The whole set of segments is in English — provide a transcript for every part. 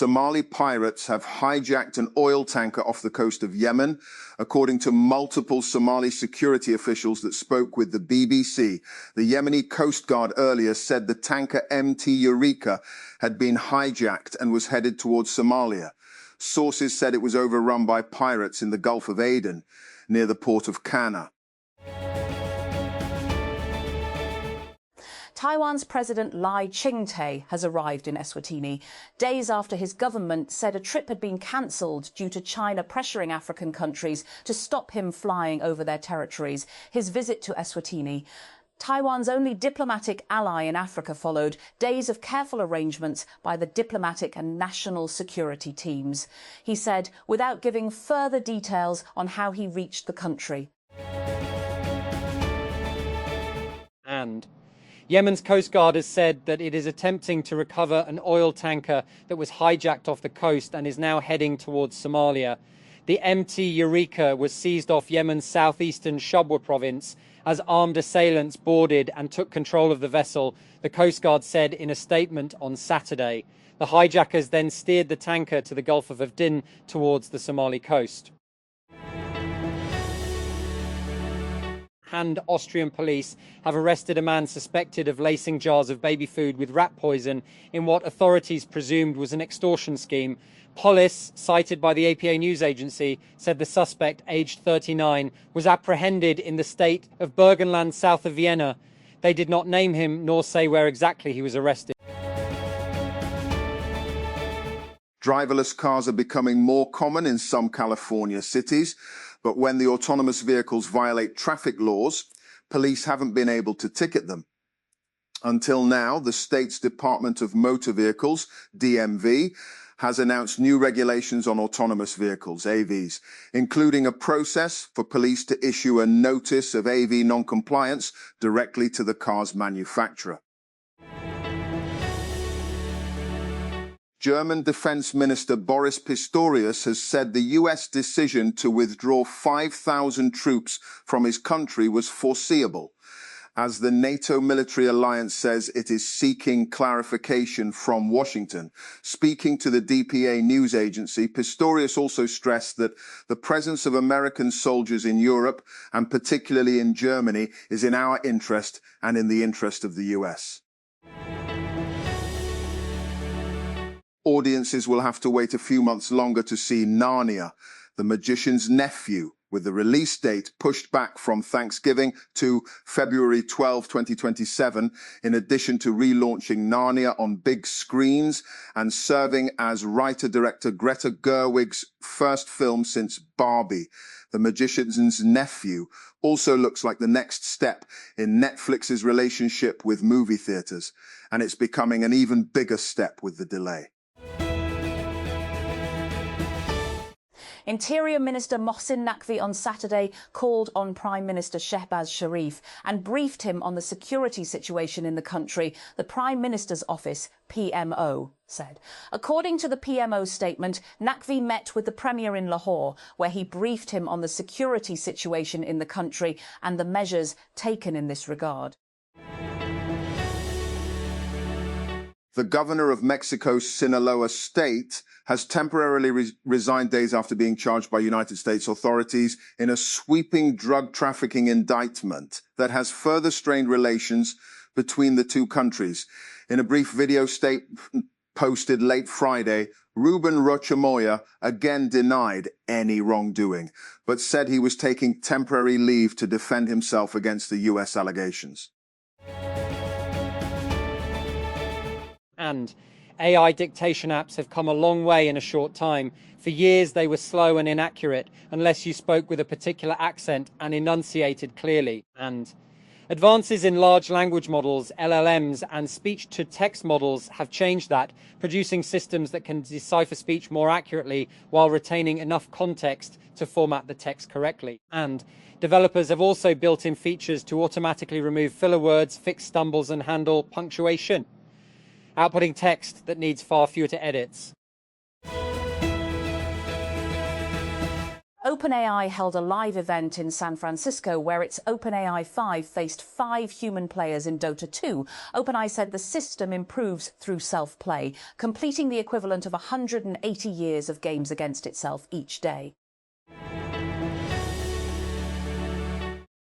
Somali pirates have hijacked an oil tanker off the coast of Yemen, according to multiple Somali security officials that spoke with the BBC. The Yemeni Coast Guard earlier said the tanker MT Eureka had been hijacked and was headed towards Somalia. Sources said it was overrun by pirates in the Gulf of Aden, near the port of Kana. Taiwan's President Lai Ching-te has arrived in Eswatini, days after his government said a trip had been cancelled due to China pressuring African countries to stop him flying over their territories. His visit to Eswatini, Taiwan's only diplomatic ally in Africa, followed days of careful arrangements by the diplomatic and national security teams. He said, without giving further details on how he reached the country. And Yemen's Coast Guard has said that it is attempting to recover an oil tanker that was hijacked off the coast and is now heading towards Somalia. The MT Eureka was seized off Yemen's southeastern Shabwa province as armed assailants boarded and took control of the vessel, the Coast Guard said in a statement on Saturday. The hijackers then steered the tanker to the Gulf of Aden towards the Somali coast. And Austrian police have arrested a man suspected of lacing jars of baby food with rat poison in what authorities presumed was an extortion scheme. Police, cited by the APA news agency, said the suspect, aged 39, was apprehended in the state of Burgenland, south of Vienna. They did not name him nor say where exactly he was arrested. Driverless cars are becoming more common in some California cities, but when the autonomous vehicles violate traffic laws, police haven't been able to ticket them. Until now, the state's Department of Motor Vehicles, DMV, has announced new regulations on autonomous vehicles, AVs, including a process for police to issue a notice of AV non-compliance directly to the car's manufacturer. German Defense Minister Boris Pistorius has said the US decision to withdraw 5,000 troops from his country was foreseeable, as the NATO military alliance says it is seeking clarification from Washington. Speaking to the DPA news agency, Pistorius also stressed that the presence of American soldiers in Europe, and particularly in Germany, is in our interest and in the interest of the US. Audiences will have to wait a few months longer to see Narnia, The Magician's Nephew, with the release date pushed back from Thanksgiving to February 12, 2027, in addition to relaunching Narnia on big screens and serving as writer-director Greta Gerwig's first film since Barbie. The Magician's Nephew also looks like the next step in Netflix's relationship with movie theaters, and it's becoming an even bigger step with the delay. Interior Minister Mohsin Naqvi on Saturday called on Prime Minister Shehbaz Sharif and briefed him on the security situation in the country, the Prime Minister's office, PMO, said. According to the PMO statement, Naqvi met with the Premier in Lahore, where he briefed him on the security situation in the country and the measures taken in this regard. The governor of Mexico's Sinaloa state has temporarily resigned days after being charged by United States authorities in a sweeping drug trafficking indictment that has further strained relations between the two countries. In a brief video statement posted late Friday, Ruben Rocha Moya again denied any wrongdoing, but said he was taking temporary leave to defend himself against the U.S. allegations. And AI dictation apps have come a long way in a short time. For years, they were slow and inaccurate unless you spoke with a particular accent and enunciated clearly. And advances in large language models, LLMs, and speech-to-text models have changed that, producing systems that can decipher speech more accurately while retaining enough context to format the text correctly. And developers have also built in features to automatically remove filler words, fix stumbles, and handle punctuation, outputting text that needs far fewer edits. OpenAI held a live event in San Francisco where its OpenAI 5 faced 5 human players in Dota 2. OpenAI said the system improves through self-play, completing the equivalent of 180 years of games against itself each day.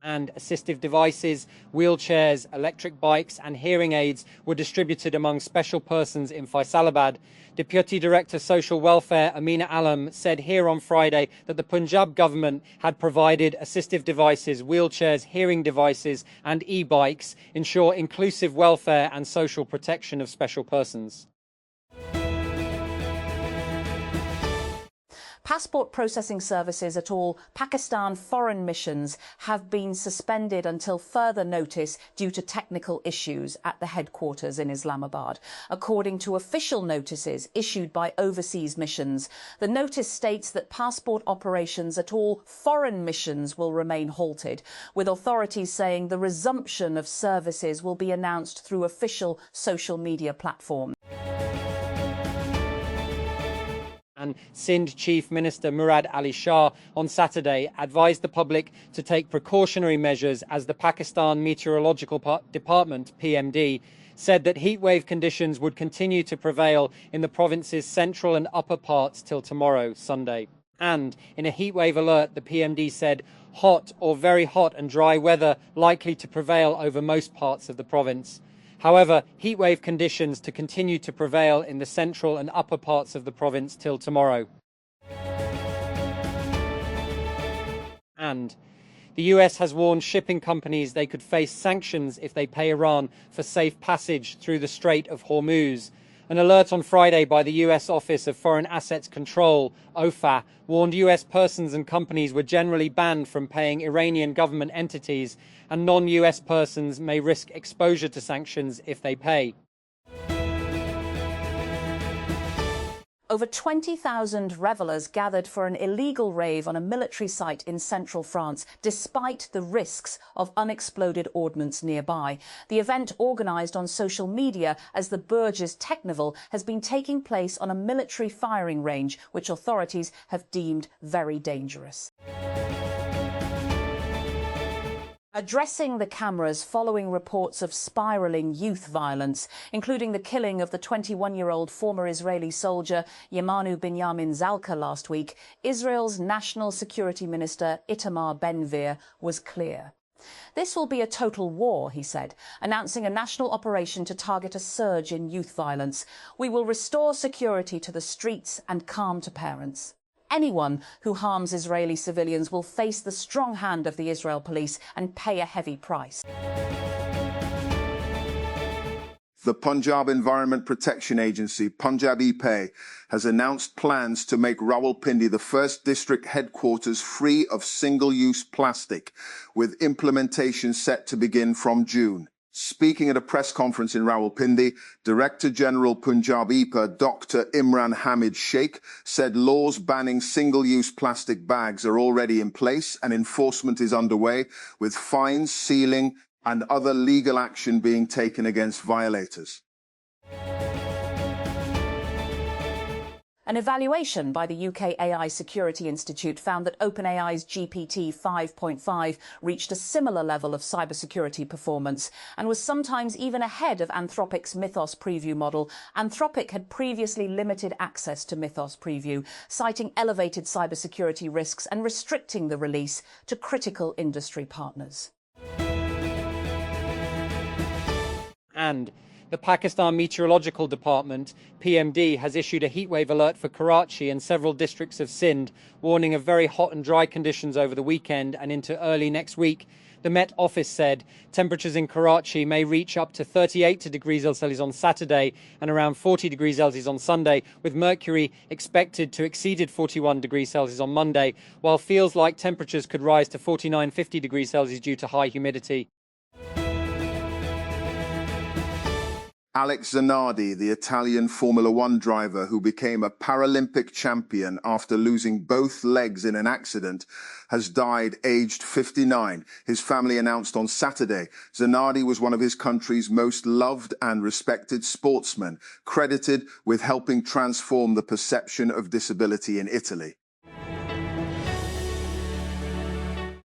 And assistive devices, wheelchairs, electric bikes and hearing aids were distributed among special persons in Faisalabad. Deputy Director Social Welfare Amina Alam said here on Friday that the Punjab government had provided assistive devices, wheelchairs, hearing devices and e-bikes, ensure inclusive welfare and social protection of special persons. Passport processing services at all Pakistan foreign missions have been suspended until further notice due to technical issues at the headquarters in Islamabad. According to official notices issued by overseas missions, the notice states that passport operations at all foreign missions will remain halted, with authorities saying the resumption of services will be announced through official social media platforms. And Sindh Chief Minister Murad Ali Shah on Saturday advised the public to take precautionary measures as the Pakistan Meteorological Department, PMD, said that heatwave conditions would continue to prevail in the province's central and upper parts till tomorrow, Sunday. And in a heatwave alert, the PMD said hot or very hot and dry weather likely to prevail over most parts of the province. However, heatwave conditions to continue to prevail in the central and upper parts of the province till tomorrow. And the US has warned shipping companies they could face sanctions if they pay Iran for safe passage through the Strait of Hormuz. An alert on Friday by the US Office of Foreign Assets Control, OFA, warned US persons and companies were generally banned from paying Iranian government entities, and non-US persons may risk exposure to sanctions if they pay. Over 20,000 revellers gathered for an illegal rave on a military site in central France, despite the risks of unexploded ordnance nearby. The event, organised on social media as the Bourges Technival, has been taking place on a military firing range, which authorities have deemed very dangerous. Addressing the cameras following reports of spiralling youth violence, including the killing of the 21-year-old former Israeli soldier Yemanu Binyamin Zalka last week, Israel's National Security Minister Itamar Ben-Gvir was clear. This will be a total war, he said, announcing a national operation to target a surge in youth violence. We will restore security to the streets and calm to parents. Anyone who harms Israeli civilians will face the strong hand of the Israel police and pay a heavy price. The Punjab Environment Protection Agency, Punjab Pehel, has announced plans to make Rawalpindi the first district headquarters free of single-use plastic, with implementation set to begin from June. Speaking at a press conference in Rawalpindi, Director General Punjab EPA Dr. Imran Hamid Sheikh said laws banning single-use plastic bags are already in place and enforcement is underway, with fines, sealing and other legal action being taken against violators. An evaluation by the UK AI Security Institute found that OpenAI's GPT 5.5 reached a similar level of cybersecurity performance and was sometimes even ahead of Anthropic's Mythos Preview model. Anthropic had previously limited access to Mythos Preview, citing elevated cybersecurity risks and restricting the release to critical industry partners. And the Pakistan Meteorological Department, PMD, has issued a heatwave alert for Karachi and several districts of Sindh, warning of very hot and dry conditions over the weekend and into early next week. The Met Office said temperatures in Karachi may reach up to 38 degrees Celsius on Saturday and around 40 degrees Celsius on Sunday, with mercury expected to exceed 41 degrees Celsius on Monday, while feels like temperatures could rise to 49-50 degrees Celsius due to high humidity. Alex Zanardi, the Italian Formula One driver who became a Paralympic champion after losing both legs in an accident, has died aged 59. His family announced on Saturday. Zanardi was one of his country's most loved and respected sportsmen, credited with helping transform the perception of disability in Italy.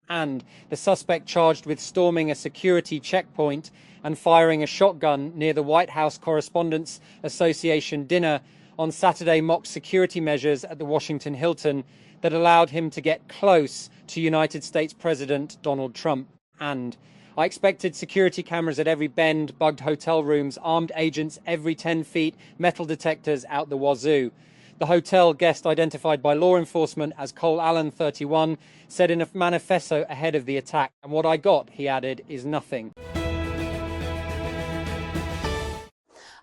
And the suspect charged with storming a security checkpoint and firing a shotgun near the White House Correspondents Association dinner on Saturday mocked security measures at the Washington Hilton that allowed him to get close to United States President Donald Trump. And I expected security cameras at every bend, bugged hotel rooms, armed agents every 10 feet, metal detectors out the wazoo. The hotel guest, identified by law enforcement as Cole Allen, 31, said in a manifesto ahead of the attack, "And what I got," he added, "is nothing."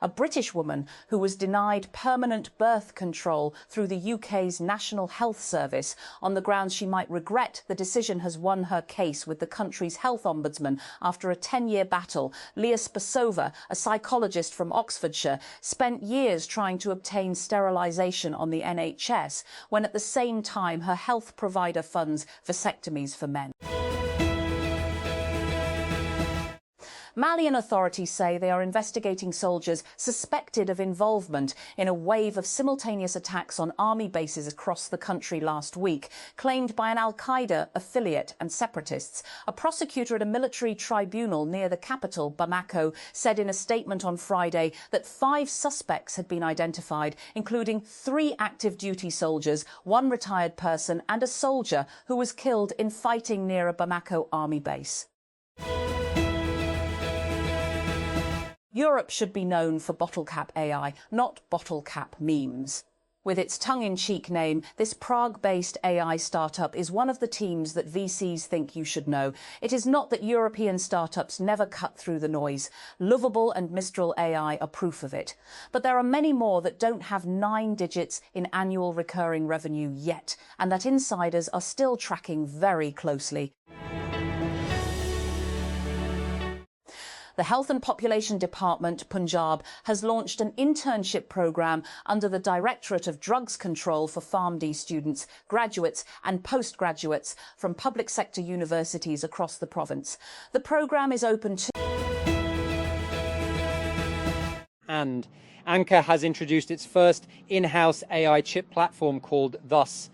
A British woman who was denied permanent birth control through the UK's National Health Service on the grounds she might regret the decision has won her case with the country's health ombudsman after a 10-year battle. Leah Spasova, a psychologist from Oxfordshire, spent years trying to obtain sterilisation on the NHS when at the same time her health provider funds vasectomies for men. Malian authorities say they are investigating soldiers suspected of involvement in a wave of simultaneous attacks on army bases across the country last week, claimed by an al-Qaeda affiliate and separatists. A prosecutor at a military tribunal near the capital, Bamako, said in a statement on Friday that 5 suspects had been identified, including 3 active duty soldiers, 1 retired person and a soldier who was killed in fighting near a Bamako army base. Europe should be known for bottle cap AI, not bottle cap memes. With its tongue-in-cheek name, this Prague-based AI startup is one of the teams that VCs think you should know. It is not that European startups never cut through the noise. Lovable and Mistral AI are proof of it. But there are many more that don't have 9 digits in annual recurring revenue yet, and that insiders are still tracking very closely. The Health and Population Department, Punjab, has launched an internship programme under the Directorate of Drugs Control for PharmD students, graduates and postgraduates from public sector universities across the province. The programme is open to... And Anchor has introduced its first in-house AI chip platform called Thus.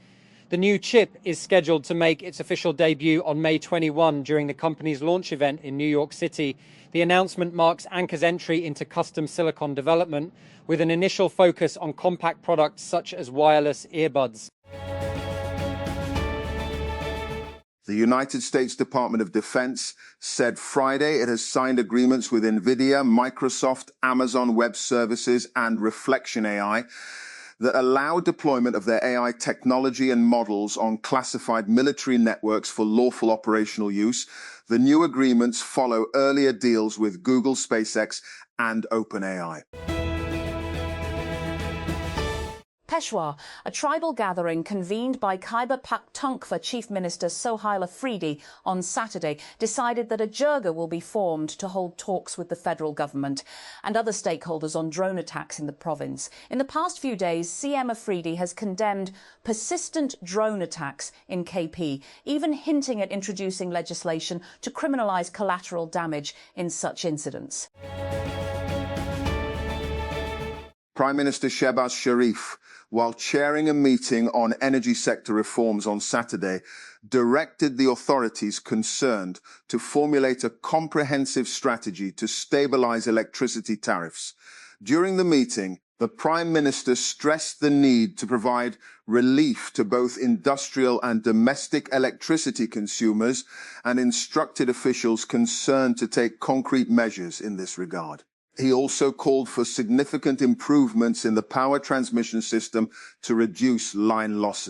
The new chip is scheduled to make its official debut on May 21 during the company's launch event in New York City. The announcement marks Anchor's entry into custom silicon development with an initial focus on compact products such as wireless earbuds. The United States Department of Defense said Friday it has signed agreements with NVIDIA, Microsoft, Amazon Web Services, and Reflection AI that allow deployment of their AI technology and models on classified military networks for lawful operational use. The new agreements follow earlier deals with Google, SpaceX, and OpenAI. Peshawar, a tribal gathering convened by Khyber Pakhtunkhwa Chief Minister Sohail Afridi on Saturday, decided that a jirga will be formed to hold talks with the federal government and other stakeholders on drone attacks in the province. In the past few days, CM Afridi has condemned persistent drone attacks in KP, even hinting at introducing legislation to criminalise collateral damage in such incidents. Prime Minister Shehbaz Sharif, while chairing a meeting on energy sector reforms on Saturday, directed the authorities concerned to formulate a comprehensive strategy to stabilize electricity tariffs. During the meeting, the Prime Minister stressed the need to provide relief to both industrial and domestic electricity consumers and instructed officials concerned to take concrete measures in this regard. He also called for significant improvements in the power transmission system to reduce line losses.